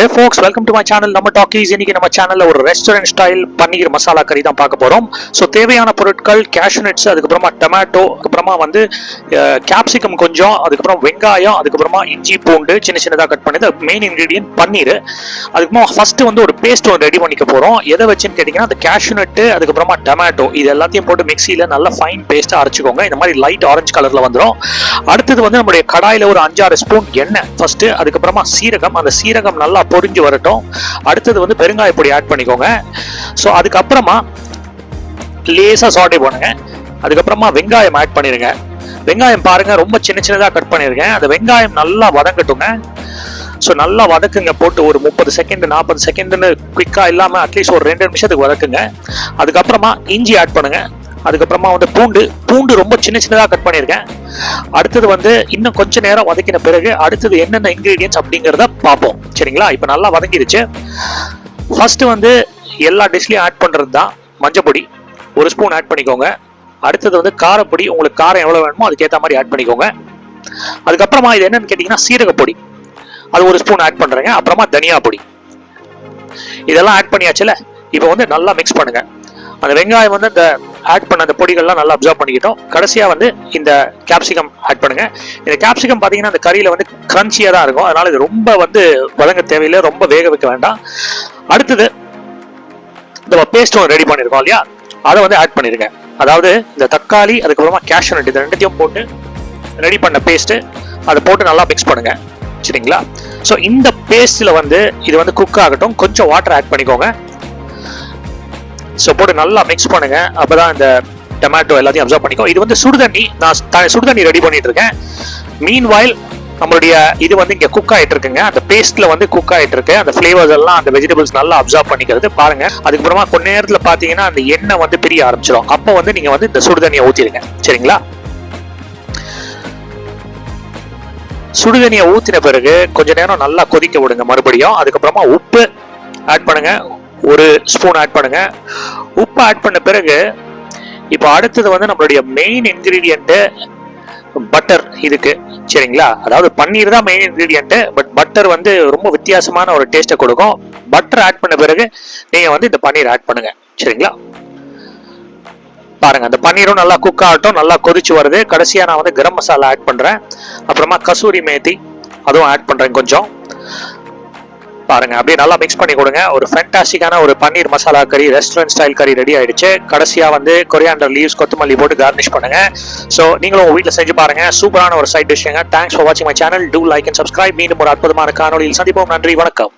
Hey folks, welcome to my channel. நம்ம talkies இன்னைக்கு நம்ம சேனல்ல ஒரு ரெஸ்டாரன்ட் ஸ்டைல் பன்னீர் மசாலா கறி தான் பார்க்க போறோம். ஸோ தேவையான பொருட்கள் கேஷ்யூ நட்ஸ், அதுக்கப்புறமா டொமேட்டோ, அதுக்கப்புறமா வந்து கேப்சிகம் கொஞ்சம், அதுக்கப்புறம் வெங்காயம், அதுக்கப்புறமா இஞ்சி பூண்டு சின்ன சின்னதாக கட் பண்ணி மெயின் இன்கிரீடியன்ட் பன்னீர். அதுக்கப்புறமா ஃபர்ஸ்ட் வந்து ஒரு பேஸ்ட் ஒன்று ரெடி பண்ணிக்க போறோம். எதை வச்சுன்னு கேட்டீங்கன்னா அந்த கேஷ்யூ நட்டு, அதுக்கப்புறமா டொமேட்டோ இது எல்லாத்தையும் போட்டு மிக்சியில் நல்லா ஃபைன் பேஸ்ட்டாக அரைச்சிக்கோங்க. இந்த மாதிரி லைட் ஆரஞ்சு கலர்ல வந்துடும். அடுத்தது வந்து நம்மளுடைய கடாயில் ஒரு 5-6 ஸ்பூன் எண்ணெய் ஃபர்ஸ்ட், அதுக்கப்புறமா சீரகம், அந்த சீரகம் நல்லா பொரிஞ்சு வரட்டும். அடுத்தது வந்து பெருங்காய பொடி ஆட் பண்ணிக்கோங்க. ஸோ அதுக்கப்புறமா லேசா சாட்டே பண்ணுங்க. அதுக்கப்புறமா வெங்காயம் ஆட் பண்ணிருங்க. வெங்காயம் பாருங்க ரொம்ப சின்ன சின்னதாக கட் பண்ணிருக்கேன். அந்த வெங்காயம் நல்லா வதங்கட்டுங்க. ஸோ நல்லா வதக்குங்க, போட்டு ஒரு 30 செகண்ட் 40 செகண்ட்னு குயிக்காக இல்லாமல் அட்லீஸ்ட் ஒரு 2 நிமிஷத்துக்கு வதக்குங்க. அதுக்கப்புறமா இஞ்சி ஆட் பண்ணுங்க. அதுக்கப்புறமா வந்து பூண்டு ரொம்ப சின்ன சின்னதாக கட் பண்ணியிருக்கேன். அடுத்தது வந்து இன்னும் கொஞ்ச நேரம் வதக்கின பிறகு அடுத்தது என்னென்ன இன்கிரீடியன்ஸ் அப்படிங்கிறத பார்ப்போம். சரிங்களா? இப்போ நல்லா வதங்கிருச்சு. ஃபர்ஸ்ட் வந்து எல்லா டிஷ்லையும் ஆட் பண்ணுறது தான் மஞ்சப்பொடி 1 ஸ்பூன் ஆட் பண்ணிக்கோங்க. அடுத்தது வந்து காரப்பொடி, உங்களுக்கு காரம் எவ்வளோ வேணுமோ அதுக்கேற்ற மாதிரி ஆட் பண்ணிக்கோங்க. அதுக்கப்புறமா இது என்னன்னு கேட்டிங்கன்னா சீரகப்பொடி, அது 1 ஸ்பூன் ஆட் பண்ணுறேங்க. அப்புறமா தனியா பொடி, இதெல்லாம் ஆட் பண்ணியாச்சுல. இப்போ வந்து நல்லா மிக்ஸ் பண்ணுங்க. அந்த வெங்காயம் வந்து அந்த ஆட் பண்ண அந்த பொடிகள்லாம் நல்லா அப்சர்வ் பண்ணிக்கிட்டோம். கடைசியாக வந்து இந்த கேப்சிகம் ஆட் பண்ணுங்க. இந்த கேப்சிகம் பார்த்தீங்கன்னா அந்த கறியில் வந்து கிரன்ச்சியாக தான் இருக்கும். அதனால இது ரொம்ப வந்து வதங்க தேவையில்லை, ரொம்ப வேக வைக்க வேண்டாம். அடுத்தது இந்த பேஸ்ட் ஒன்று ரெடி பண்ணியிருக்கோம் இல்லையா, அதை வந்து ஆட் பண்ணிருங்க. அதாவது இந்த தக்காளி, அதுக்கப்புறமா கேஷ்யூ நட், இது ரெண்டுத்தையும் போட்டு ரெடி பண்ண பேஸ்ட்டு அதை போட்டு நல்லா மிக்ஸ் பண்ணுங்க. சரிங்களா? ஸோ இந்த பேஸ்ட்டில் வந்து இது வந்து குக் ஆகட்டும். கொஞ்சம் வாட்டர் ஆட் பண்ணிக்கோங்க. ஸோ போட்டு நல்லா மிக்ஸ் பண்ணுங்க. அப்போதான் இந்த டொமேட்டோ எல்லாத்தையும் அப்சர்வ் பண்ணிக்கோ. இது வந்து சுடுதண்ணி, நான் சுடுதண்ணி ரெடி பண்ணிட்டு இருக்கேன். மீன் வாயில் நம்மளுடைய இது வந்து இங்கே குக் ஆகிட்டு இருக்குங்க. அந்த பேஸ்ட்ல வந்து குக் ஆகிட்டு இருக்கு. அந்த ஃபிளேவர்ஸ் எல்லாம் அந்த வெஜிடபிள்ஸ் நல்லா அப்சர்வ் பண்ணிக்கிறது பாருங்க. அதுக்கப்புறமா கொஞ்ச நேரத்தில் பார்த்தீங்கன்னா அந்த எண்ணெய் வந்து பிரிய ஆரம்பிச்சிடும். அப்போ வந்து நீங்க வந்து இந்த சுடுதண்ணியை ஊற்றிடுங்க. சரிங்களா? சுடுதண்ணியை ஊற்றின பிறகு கொஞ்ச நேரம் நல்லா கொதிக்க விடுங்க மறுபடியும். அதுக்கப்புறமா உப்பு ஆட் பண்ணுங்க, 1 ஸ்பூன் ஆட் பண்ணுங்க. உப்பு ஆட் பண்ண பிறகு இப்போ அடுத்தது வந்து நம்மளுடைய மெயின் இன்கிரீடியன்ட் பட்டர் இதுக்கு. சரிங்களா? அதாவது பன்னீர் தான் மெயின் இன்கிரீடியன்ட், பட் பட்டர் வந்து ரொம்ப வித்தியாசமான ஒரு டேஸ்ட்டை கொடுக்கும். பட்டர் ஆட் பண்ண பிறகு நீங்க வந்து இந்த பன்னீர் ஆட் பண்ணுங்க. சரிங்களா? பாருங்க அந்த பன்னீரும் நல்லா குக் ஆகட்டும். நல்லா கொதிச்சு வருது. கடைசியா நான் வந்து கரம் மசாலா ஆட் பண்றேன். அப்புறமா கசூரி மேத்தி அதுவும் ஆட் பண்றேன் கொஞ்சம். பாருங்க அப்படியே நல்லா மிக்ஸ் பண்ணி கொடுங்க. ஒரு ஃபேண்டாஸ்டிக்கான ஒரு பன்னீர் மசாலா கறி, ரெஸ்டாரண்ட் ஸ்டைல் கறி ரெடி ஆயிடுச்சு. கடைசியா வந்து கொரியாண்டர் லீவ்ஸ், கொத்தமல்லி போட்டு கார்னிஷ் பண்ணுங்க. ஸோ நீங்களும் உங்க வீட்டில் செஞ்சு பாருங்க. சூப்பரான ஒரு சைட் டிஷ்ங்க. தேங்க்ஸ் ஃபார் வாட்சிங் my channel. Do like and subscribe. மீண்டும் ஒரு அற்புதமான காணொலியில் சந்திப்போம். நன்றி, வணக்கம்.